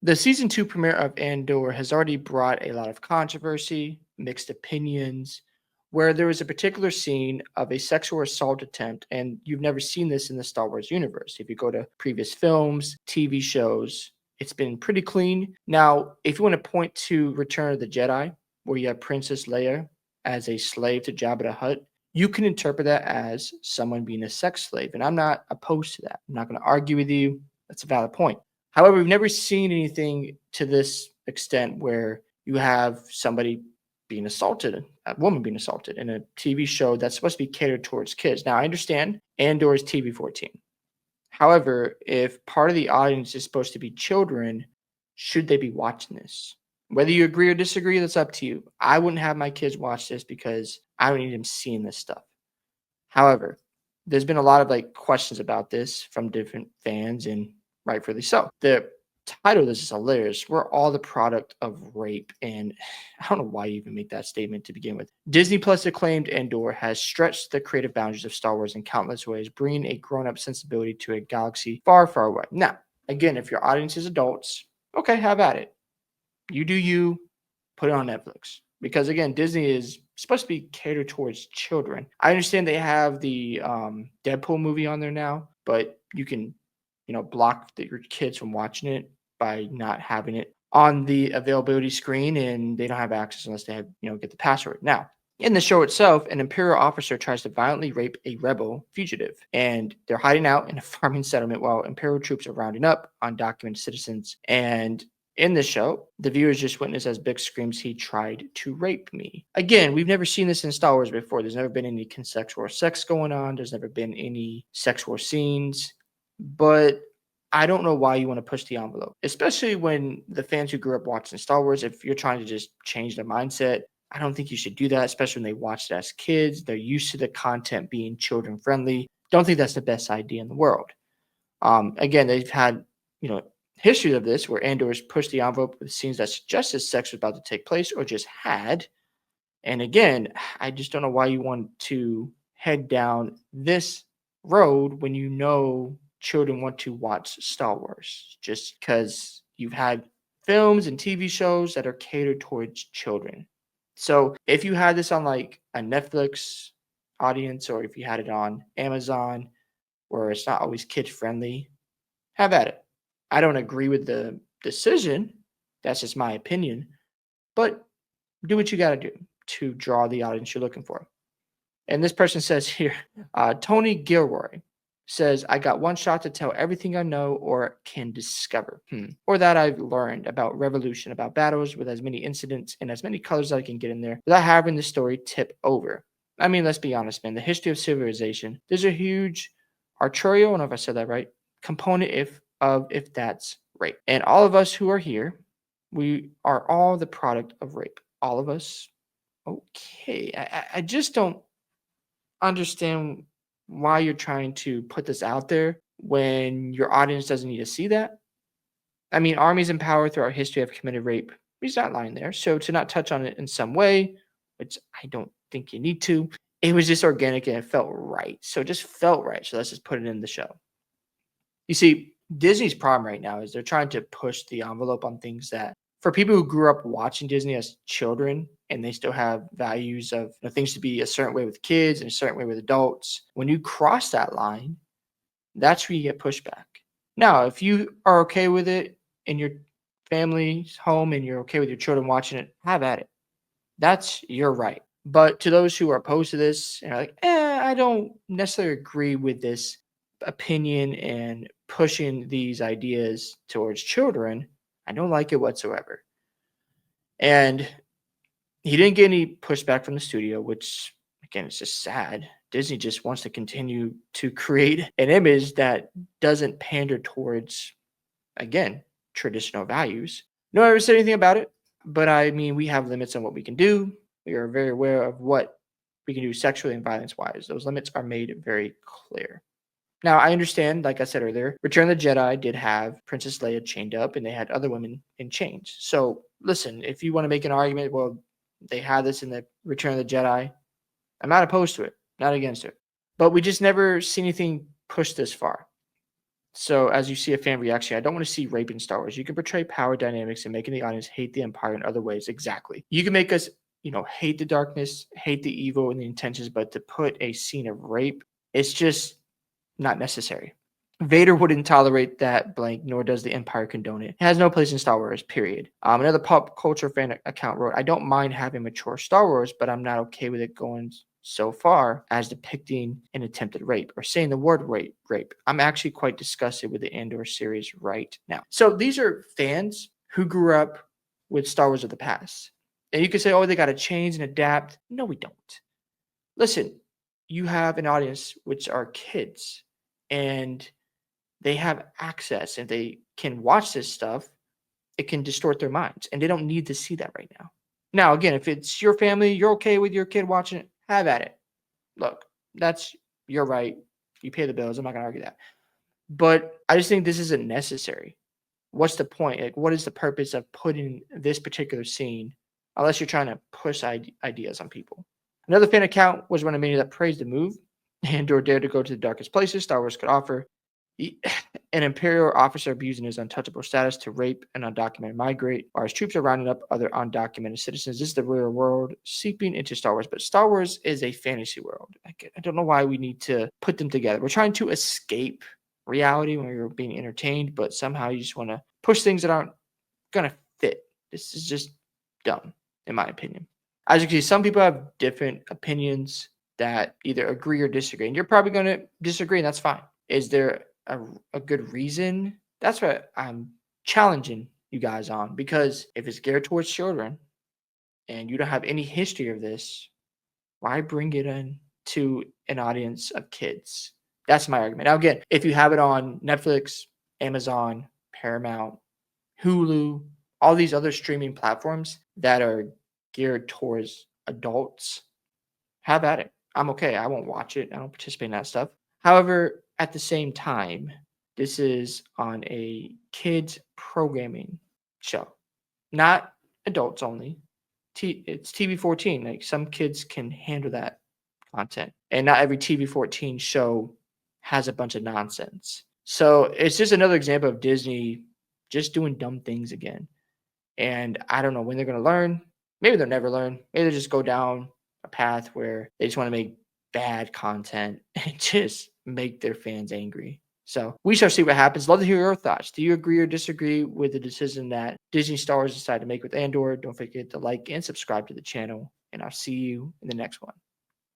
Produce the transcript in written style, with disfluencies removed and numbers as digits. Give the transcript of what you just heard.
The season 2 premiere of Andor has already brought a lot of controversy, mixed opinions, where there was a particular scene of a sexual assault attempt, and you've never seen this in the Star Wars universe. If you go to previous films, TV shows, it's been pretty clean. Now, if you want to point to Return of the Jedi, where you have Princess Leia as a slave to Jabba the Hutt, you can interpret that as someone being a sex slave, and I'm not opposed to that. I'm not going to argue with you. That's a valid point. However, we've never seen anything to this extent where you have somebody being assaulted, a woman being assaulted in a TV show that's supposed to be catered towards kids. Now, I understand Andor is TV-14. However, if part of the audience is supposed to be children, should they be watching this? Whether you agree or disagree, that's up to you. I wouldn't have my kids watch this because I don't need them seeing this stuff. However, there's been a lot of questions about this from different fans, and rightfully so. The title of this is hilarious. We're all the product of rape, and I don't know why you even make that statement to begin with. Disney Plus acclaimed Andor has stretched the creative boundaries of Star Wars in countless ways, bringing a grown-up sensibility to a galaxy far, far away. Now, again, if your audience is adults, okay, have at it. You do you, put it on Netflix. Because again, Disney is supposed to be catered towards children. I understand they have the Deadpool movie on there now, but you can, block your kids from watching it by not having it on the availability screen, and they don't have access unless they have, get the password. Now, in the show itself, an Imperial officer tries to violently rape a rebel fugitive, and they're hiding out in a farming settlement while Imperial troops are rounding up undocumented citizens. And in the show, the viewers just witness as Bix screams, "He tried to rape me." Again, we've never seen this in Star Wars before. There's never been any consensual sex going on. There's never been any sexual scenes. But I don't know why you want to push the envelope, especially when the fans who grew up watching Star Wars, if you're trying to just change their mindset, I don't think you should do that, especially when they watched it as kids. They're used to the content being children friendly. Don't think that's the best idea in the world. Again, they've had, history of this where Andor's pushed the envelope with scenes that suggested sex was about to take place or just had. And again, I just don't know why you want to head down this road when you know children want to watch Star Wars, just because you've had films and TV shows that are catered towards children. So if you had this on a Netflix audience, or if you had it on Amazon where it's not always kid friendly, have at it. I don't agree with the decision. That's just my opinion. But do what you got to do to draw the audience you're looking for. And this person says here, Tony Gilroy says, "I got one shot to tell everything I know or can discover, or that I've learned about revolution, about battles with as many incidents and as many colors as I can get in there without having the story tip over." I mean, let's be honest, man. The history of civilization, there's a huge arterial, I don't know if I said that right, component if that's rape. And all of us who are here, we are all the product of rape. All of us. Okay. I just don't understand why you're trying to put this out there when your audience doesn't need to see that. I mean, armies in power throughout history have committed rape. He's not lying there. So to not touch on it in some way, which I don't think you need to, it was just organic and it felt right. So it just felt right. So let's just put it in the show. You see, Disney's problem right now is they're trying to push the envelope on things that, for people who grew up watching Disney as children and they still have values of things to be a certain way with kids and a certain way with adults, when you cross that line, that's where you get pushback. Now, if you are okay with it in your family's home and you're okay with your children watching it, have at it. That's your right. But to those who are opposed to this and are like, I don't necessarily agree with this opinion and pushing these ideas towards children, I don't like it whatsoever. And he didn't get any pushback from the studio, which again, it's just sad. Disney just wants to continue to create an image that doesn't pander towards, again, traditional values. No one ever said anything about it, but I mean, we have limits on what we can do. We are very aware of what we can do sexually and violence-wise. Those limits are made very clear. Now, I understand, like I said earlier, Return of the Jedi did have Princess Leia chained up, and they had other women in chains. So, listen, if you want to make an argument, well, they had this in the Return of the Jedi, I'm not opposed to it, not against it. But we just never see anything pushed this far. So as you see a fan reaction, I don't want to see rape in Star Wars. You can portray power dynamics and making the audience hate the Empire in other ways. Exactly. You can make us, hate the darkness, hate the evil and the intentions, but to put a scene of rape, it's just not necessary. Vader wouldn't tolerate that blank, nor does the Empire condone it. It has no place in Star Wars, period. Another pop culture fan account wrote, I don't mind having mature Star Wars, but I'm not okay with it going so far as depicting an attempted rape or saying the word rape. I'm actually quite disgusted with the Andor series right now. So these are fans who grew up with Star Wars of the past. And you can say, oh, they got to change and adapt. No, we don't. Listen, you have an audience which are kids and they have access and they can watch this stuff. It can distort their minds and they don't need to see that right now. Now, again, if it's your family, you're okay with your kid watching it, have at it. Look, that's your right. You pay the bills. I'm not going to argue that. But I just think this isn't necessary. What's the point? Like, what is the purpose of putting this particular scene unless you're trying to push ideas on people? Another fan account was one of many that praised the move. Andor dared to go to the darkest places Star Wars could offer. An Imperial officer abusing his untouchable status to rape an undocumented migrant, while his troops are rounding up other undocumented citizens. This is the real world seeping into Star Wars, but Star Wars is a fantasy world. I don't know why we need to put them together. We're trying to escape reality when we're being entertained, but somehow you just want to push things that aren't going to fit. This is just dumb, in my opinion. As you can see, some people have different opinions that either agree or disagree, and you're probably going to disagree, and that's fine. Is there a good reason? That's what I'm challenging you guys on, because if it's geared towards children and you don't have any history of this, why bring it in to an audience of kids? That's my argument. Now, again, if you have it on Netflix, Amazon, Paramount, Hulu, all these other streaming platforms that are geared towards adults, have at it. I'm okay. I won't watch it. I don't participate in that stuff. However, at the same time, this is on a kids programming show, not adults only. It's TV-14. Like, some kids can handle that content, and not every TV-14 show has a bunch of nonsense. So it's just another example of Disney just doing dumb things again. And I don't know when they're going to learn. Maybe they'll never learn. Maybe they'll just go down a path where they just want to make bad content and just make their fans angry. So we shall see what happens. Love to hear your thoughts. Do you agree or disagree with the decision that Disney Stars decided to make with Andor? Don't forget to like and subscribe to the channel, and I'll see you in the next one.